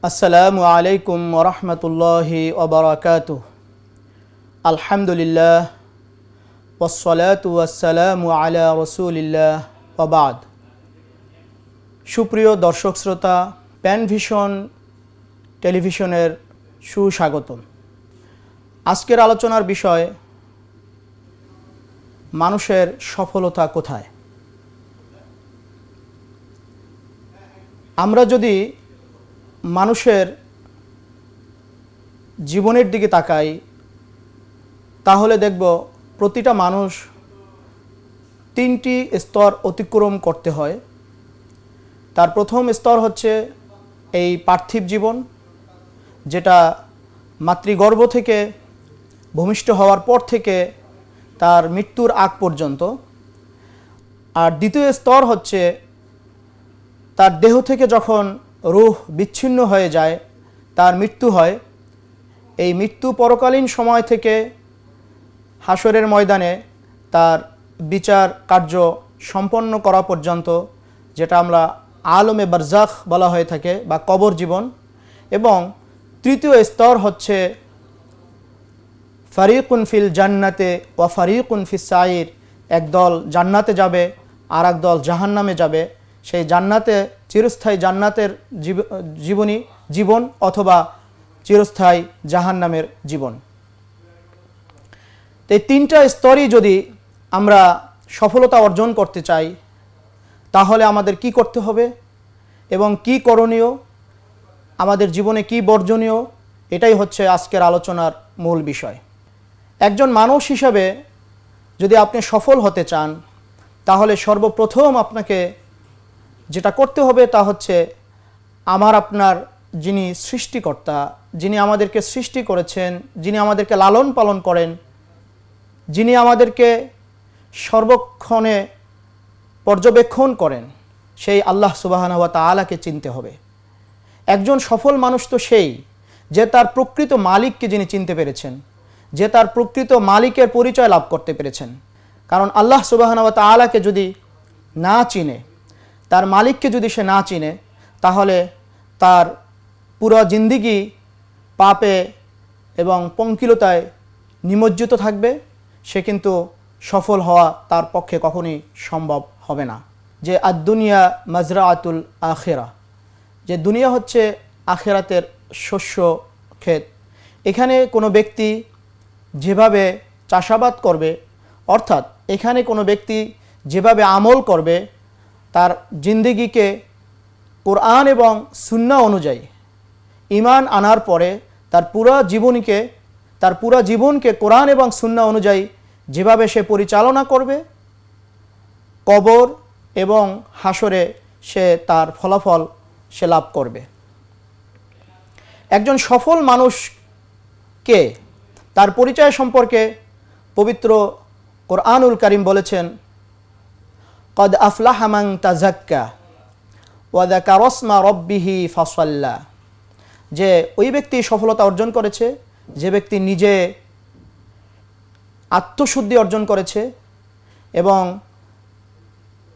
আসসালামু আলাইকুম ওয়া রাহমাতুল্লাহি ওয়া বারাকাতুহু। আলহামদুলিল্লাহ ওয়াসসালাতু ওয়াসসালামু আলা রাসূলিল্লাহ ওয়া বা'দ। সুপ্রিয় দর্শক শ্রোতা, প্যানভিশন টেলিভিশনের সুস্বাগতম। আজকের আলোচনার বিষয় মানুষের সফলতা কোথায়। আমরা যদি মানুষের জীবনের দিকে তাকাই তাহলে দেখব প্রতিটা মানুষ তিনটি স্তর অতিক্রম করতে হয়। তার প্রথম স্তর হচ্ছে এই পার্থিব জীবন, যেটা মাতৃগর্ভ থেকে ভূমিষ্ঠ হওয়ার পর থেকে তার মৃত্যুর আগ পর্যন্ত। আর দ্বিতীয় স্তর হচ্ছে তার দেহ থেকে যখন রূহ বিচ্ছিন্ন হয়ে যায়, তার মৃত্যু হয়। এই মৃত্যু পরকালীন সময় থেকে হাসরের ময়দানে তার বিচার কার্য সম্পন্ন করা পর্যন্ত, যেটা আমরা আলমে বারজাখ বলা হয়ে থাকে বা কবর জীবন। এবং তৃতীয় স্তর হচ্ছে ফারিকুন ফিল জান্নাতে ওয়া ফারিকুন ফিস সাইর। একদল জান্নাতে যাবে আর একদল জাহান্নামে যাবে। সেই জান্নাতে চিরস্থায়ী জান্নাতের জীবন অথবা চিরস্থায়ী জাহান্নামের জীবন। এই তিনটা স্তরই যদি আমরা সফলতা অর্জন করতে চাই তাহলে আমাদের কি করতে হবে এবং কি করণীয়, আমাদের জীবনে কি বর্জনীয়, এটাই হচ্ছে আজকের আলোচনার মূল বিষয়। একজন মানুষ হিসাবে যদি আপনি সফল হতে চান তাহলে সর্বপ্রথম আপনাকে যেটা করতে হবে তা হচ্ছে আপনার যিনি সৃষ্টিকর্তা, যিনি আমাদেরকে সৃষ্টি করেছেন, যিনি আমাদেরকে লালন পালন করেন, যিনি আমাদেরকে সর্বক্ষণে পর্যবেক্ষণ করেন, সেই আল্লাহ সুবহানাহু ওয়া তাআলাকে চিনতে হবে। একজন সফল মানুষ তো সেই যে তার প্রকৃত মালিককে যিনি চিনতে পেরেছেন, যে তার প্রকৃত মালিকের পরিচয় লাভ করতে পেরেছেন। কারণ আল্লাহ সুবহানাহু ওয়া তাআলাকে যদি না চিনে, তার মালিককে যদি সে না চিনে, তাহলে তার পুরো জিন্দিগি পাপে এবং পঙ্কিলতায় নিমজ্জিত থাকবে। সে কিন্তু সফল হওয়া তার পক্ষে কখনোই সম্ভব হবে না। যে আদ-দুনিয়া মাজরাআতুল আখিরা, যে দুনিয়া হচ্ছে আখিরাতের শস্য ক্ষেত। এখানে কোনো ব্যক্তি যেভাবে চাষাবাদ করবে, অর্থাৎ এখানে কোনো ব্যক্তি যেভাবে আমল করবে, তার জিন্দেগিকে কোরআন এবং সুন্নাহ অনুযায়ী ঈমান আনার পরে তার পুরো জীবনকে কোরআন এবং সুন্নাহ অনুযায়ী যেভাবে সে পরিচালনা করবে, কবর এবং হাসরে সে তার ফলাফল সে লাভ করবে। একজন সফল মানুষকে তার পরিচয় সম্পর্কে পবিত্র কোরআনুল কারীম বলেছেন, কদ আফলাহা মান তাযাক্কা ওয়া যাকারা ইসমা রাব্বিহি ফাসাল্লা। যে ওই ব্যক্তি সফলতা অর্জন করেছে যে ব্যক্তি নিজে আত্মশুদ্ধি অর্জন করেছে এবং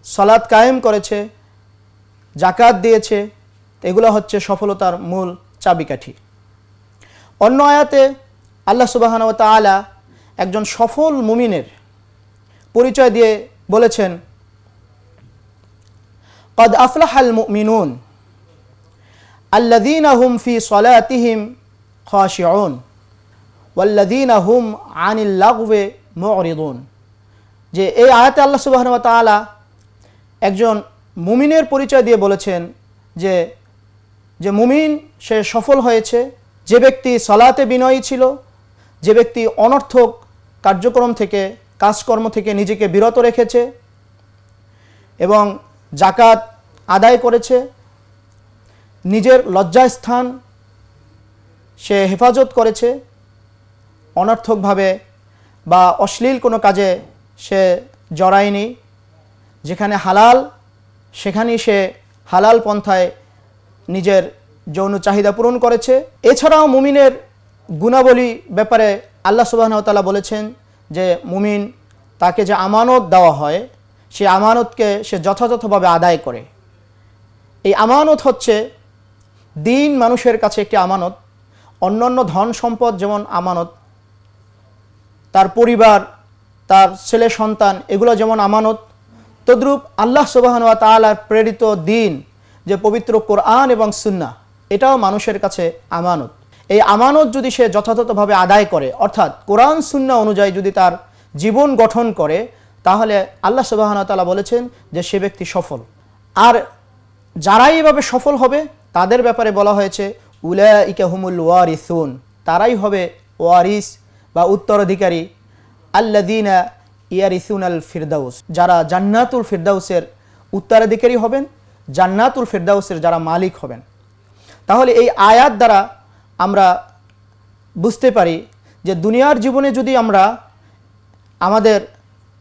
সালাত কায়েম করেছে, যাকাত দিয়েছে। এগুলো হচ্ছে সফলতার মূল চাবিকাঠি। অন্য আয়াতে আল্লাহ সুবহানাহু ওয়া তাআলা একজন সফল মুমিনের পরিচয় দিয়ে বলেছেন, قد أفلح المؤمنون الذين هم في صلاتهم خاشعون والذين هم عن اللغو معرضون। যে এই আয়াতে আল্লাহ সুবহানাহু ওয়া তাআলা একজন মুমিনের পরিচয় দিয়ে বলেছেন যে মুমিন সে সফল হয়েছে, যে ব্যক্তি সালাতে বিনয়ী ছিল, যে ব্যক্তি অনর্থক কার্যক্রম থেকে কাজকর্ম থেকে নিজেকে বিরত রেখেছে এবং যাকাত আদায় করেছে, নিজের লজ্জাস্থান সে হেফাজত করেছে, অনর্থকভাবে বা অশ্লীল কোনো কাজে সে জড়ায়নি, যেখানে হালাল সেখানেই সে হালাল পন্থায় নিজের যৌন চাহিদা পূরণ করেছে। এছাড়াও মুমিনের গুণাবলী ব্যাপারে আল্লাহ সুবহানাহু ওয়া তাআলা বলেছেন যে মুমিন তাকে যে আমানত দেওয়া হয় সে আমানতকে সে যথাযথভাবে আদায় করে। এই আমানত হচ্ছে দিন মানুষের কাছে একটি আমানত, অন্যান্য ধন সম্পদ যেমন আমানত, তার পরিবার, তার ছেলে সন্তান এগুলো যেমন আমানত, তদ্রূপ আল্লাহ সুবহানাহু ওয়া তাআলার প্রেরিত দিন যে পবিত্র কোরআন এবং সুন্নাহ, এটাও মানুষের কাছে আমানত। এই আমানত যদি সে যথাযথভাবে আদায় করে, অর্থাৎ কোরআন সুন্নাহ অনুযায়ী যদি তার জীবন গঠন করে, তাহলে আল্লাহ সুবহানাহু ওয়া তাআলা বলেছেন যে সে ব্যক্তি সফল। আর যারাই এভাবে সফল হবে তাদের ব্যাপারে বলা হয়েছে উলাইকা হুমুল ওয়ারিসুন, তারাই হবে ওয়ারিস বা উত্তরাধিকারী, আল্লাযীনা ইয়ারিসুনাল ফিরদাউস, যারা জান্নাতুল ফিরদাউসের উত্তরাধিকারী হবেন, জান্নাতুল ফিরদাউসের যারা মালিক হবেন। তাহলে এই আয়াত দ্বারা আমরা বুঝতে পারি যে দুনিয়ার জীবনে যদি আমরা আমাদের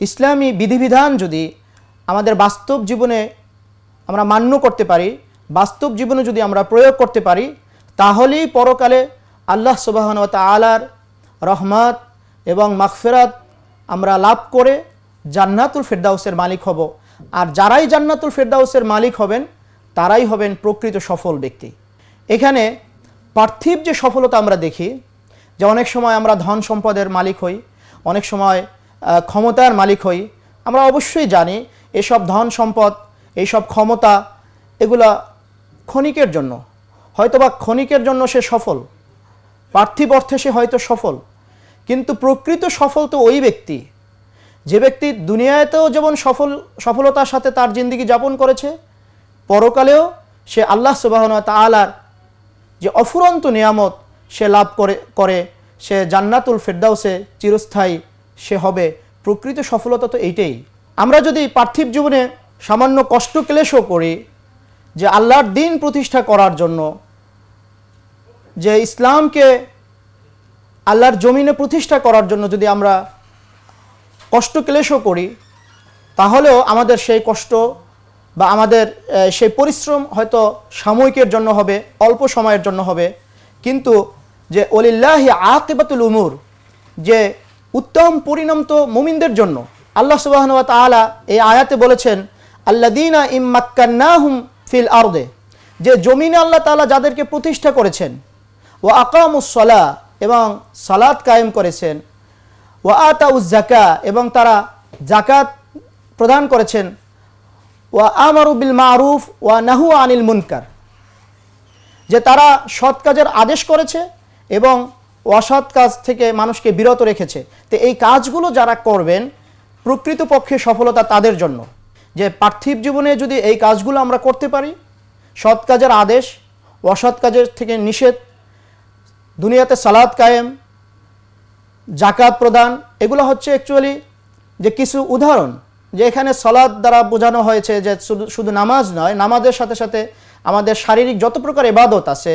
ইসলামী বিধিবিধান যদি আমাদের বাস্তব জীবনে আমরা মান্য করতে পারি, বাস্তব জীবনে যদি আমরা প্রয়োগ করতে পারি, তাহলেই পরকালে আল্লাহ সুবহানাহু ওয়া তাআলার রহমত এবং মাগফিরাত আমরা লাভ করে জান্নাতুল ফিরদাউসের মালিক হব। আর যারাই জান্নাতুল ফিরদাউসের মালিক হবেন তারাই হবেন প্রকৃত সফল ব্যক্তি। এখানে পার্থিব যে সফলতা আমরা দেখি, যে অনেক সময় আমরা ধন সম্পদের মালিক হই, অনেক সময় ক্ষমতার মালিক হই, আমরা অবশ্যই জানি এসব ধন সম্পদ, এইসব ক্ষমতা এগুলা ক্ষণিকের জন্য, হয়তোবা ক্ষণিকের জন্য সে সফল, পার্থিব অর্থে সে হয়তো সফল, কিন্তু প্রকৃত সফল তো ওই ব্যক্তি যে ব্যক্তি দুনিয়াতেও যেমন সফলতার সাথে তার জিন্দেগি যাপন করেছে, পরকালেও সে আল্লাহ সুবহানাহু ওয়া তাআলার যে অফুরন্ত নিয়ামত সে লাভ করে সে জান্নাতুল ফিরদাউসে চিরস্থায়ী সে হবে। প্রকৃত সফলতা তো এইটাই। আমরা যদি পার্থিব জীবনে সামান্য কষ্ট ক্লেশও করি, যে আল্লাহর দ্বীন প্রতিষ্ঠা করার জন্য, যে ইসলামকে আল্লাহর জমিনে প্রতিষ্ঠা করার জন্য যদি আমরা কষ্ট ক্লেশও করি, তাহলেও আমাদের সেই কষ্ট বা আমাদের সেই পরিশ্রম হয়তো সাময়িকের জন্য হবে, অল্প সময়ের জন্য হবে, কিন্তু যে ওয়ালিল্লাহি আকিবাতুল উমুর, যে উত্তম পরিণাম তো মুমিনদের জন্য। আল্লাহ সুবহানাহু ওয়া তাআলা এই আয়াতে বলেছেন আল্লাযীনা ইম্মাক্কান্নাহুম ফিল আরদে, যে জমিনে আল্লাহ তাআলা যাদেরকে প্রতিষ্ঠা করেছেন, ওয়া আকামুস সালাহ, এবং সালাত কায়েম করেছেন, ওয়া আতাউজ যাকা, এবং তারা যাকাত প্রদান করেছেন, ওয়া আমারু বিল মারুফ ওয়া নাহু আনিল মুনকার, যে তারা সৎ কাজের আদেশ করেছে এবং অসৎ কাজ থেকে মানুষকে বিরত রেখেছে। তো এই কাজগুলো যারা করবেন প্রকৃতপক্ষে সফলতা তাদের জন্য। যে পার্থিব জীবনে যদি এই কাজগুলো আমরা করতে পারি, সৎ কাজের আদেশ, অসৎ কাজের থেকে নিষেধ, দুনিয়াতে সালাত কায়েম, জাকাত প্রদান, এগুলো হচ্ছে অ্যাকচুয়ালি যে কিছু উদাহরণ, যে এখানে সালাত দ্বারা বোঝানো হয়েছে যে শুধু নামাজ নয়, নামাজের সাথে সাথে আমাদের শারীরিক যত প্রকার ইবাদত আছে।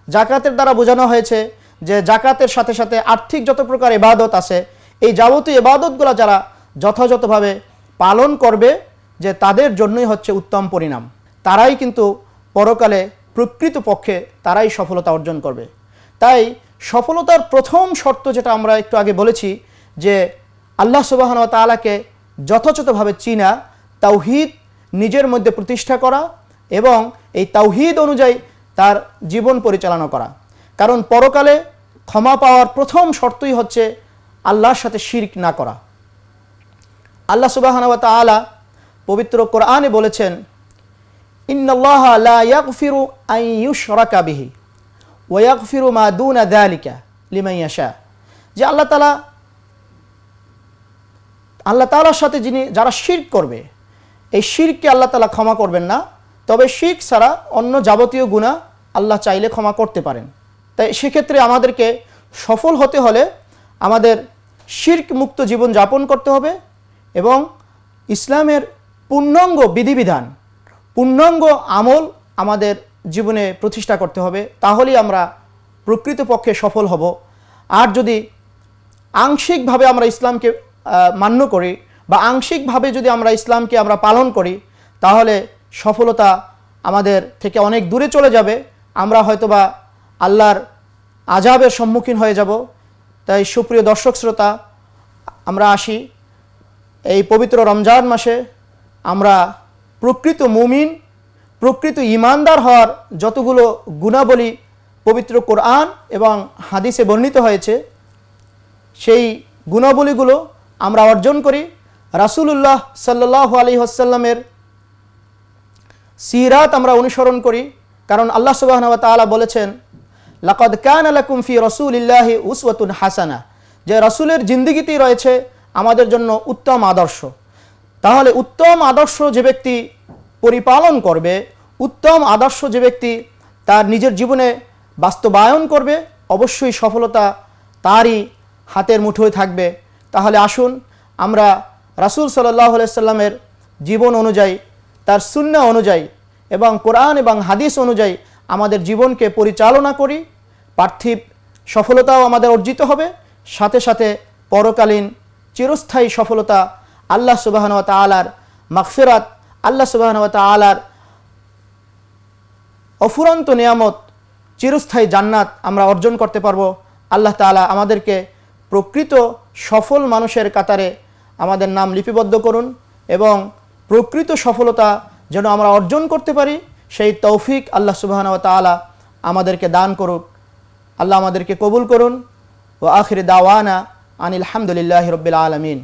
জাকাতের দ্বারা বোঝানো হয়েছে যে জাকাতের সাথে সাথে আর্থিক যত প্রকার ইবাদত আছে, এই যাবতীয় ইবাদতগুলো যারা যথাযথভাবে পালন করবে, যে তাদের জন্যই হচ্ছে উত্তম পরিণাম, তারাই কিন্তু পরকালে প্রকৃতপক্ষে তারাই সফলতা অর্জন করবে। তাই সফলতার প্রথম শর্ত যেটা আমরা একটু আগে বলেছি, যে আল্লাহ সুবহানাহু ওয়া তাআলাকে যথাযথভাবে চিনা, তাওহীদ নিজের মধ্যে প্রতিষ্ঠা করা এবং এই তাওহীদ অনুযায়ী তার জীবন পরিচালনা করা। কারণ পরকালে ক্ষমা পাওয়ার প্রথম শর্তই হচ্ছে আল্লাহর সাথে শিরক না করা। আল্লাহ সুবহানাহু ওয়া তাআলা পবিত্র কোরআনে বলেছেন ইন্নাল্লাহা লা ইয়াগফিরু আন ইউশরাকা বিহি ওয়া ইয়াগফিরু মা দুনা যালিকা লিমান ইয়াশা, যে আল্লাহ তাআলার সাথে যারা শিরক করবে, এই শিরককে আল্লাহ তাআলা ক্ষমা করবেন না, তবে শিরক ছাড়া অন্য যাবতীয় গুনাহ আল্লাহ চাইলে ক্ষমা করতে পারেন। তাই সেক্ষেত্রে আমাদেরকে সফল হতে হলে আমাদের শিরক মুক্ত জীবন যাপন করতে হবে এবং ইসলামের পূর্ণাঙ্গ বিধিবিধান, পূর্ণাঙ্গ আমল আমাদের জীবনে প্রতিষ্ঠা করতে হবে, তাহলেই আমরা প্রকৃতপক্ষে সফল হব। আর যদি আংশিকভাবে আমরা ইসলামকে মান্য করি বা আংশিকভাবে যদি আমরা ইসলামকে আমরা পালন করি, তাহলে সফলতা আমাদের থেকে অনেক দূরে চলে যাবে, আমরা হয়তোবা আল্লাহর আযাবের সম্মুখীন হয়ে যাব। তাই সুপ্রিয় দর্শক শ্রোতা, আমরা আসি এই পবিত্র রমজান মাসে আমরা প্রকৃত মুমিন, প্রকৃত ঈমানদার হওয়ার যতগুলো গুণাবলী পবিত্র কোরআন এবং হাদিসে বর্ণিত হয়েছে, সেই গুণাবলীগুলো আমরা অর্জন করি। রাসূলুল্লাহ সাল্লাল্লাহু আলাইহি ওয়াসাল্লামের সিরাত আমরা অনুসরণ করি, কারণ আল্লাহ সুবহানাহু ওয়া তাআলা বলেছেন, লাকাদ কানা লাকুম ফি রাসূলিল্লাহি উসওয়াতুন হাসানাহ, যে রাসূলের জিন্দেগিতেই রয়েছে আমাদের জন্য উত্তম আদর্শ। তাহলে উত্তম আদর্শ যে ব্যক্তি পরিপালন করবে, উত্তম আদর্শ যে ব্যক্তি তার নিজের জীবনে বাস্তবায়ন করবে, অবশ্যই সফলতা তারই হাতের মুঠোয় থাকবে। তাহলে আসুন আমরা রাসূল সাল্লাল্লাহু আলাইহি সাল্লামের জীবন অনুযায়ী, তার সুন্নাহ অনুযায়ী এবং কোরআন এবং হাদিস অনুযায়ী আমাদের জীবনকে পরিচালনা করি। পার্থিব সফলতাও আমাদের অর্জিত হবে, সাথে সাথে পরকালীন চিরস্থায়ী সফলতা, আল্লাহ সুবহানাহু ওয়া তাআলার মাগফিরাত, আল্লাহ সুবহানাহু ওয়া তাআলার অফুরন্ত নিয়ামত, চিরস্থায়ী জান্নাত আমরা অর্জন করতে পারবো। আল্লাহ তাআলা আমাদেরকে প্রকৃত সফল মানুষের কাতারে আমাদের নাম লিপিবদ্ধ করুন এবং প্রকৃত সফলতা যেন আমরা অর্জন করতে পারি, সেই তৌফিক আল্লাহ সুবহানাহু ওয়া তাআলা আমাদেরকে দান করুক। আল্লাহ আমাদেরকে কবুল করুন। ওয়া আখির দাওয়ানা আনিল হামদুলিল্লাহি রাব্বিল আলামিন।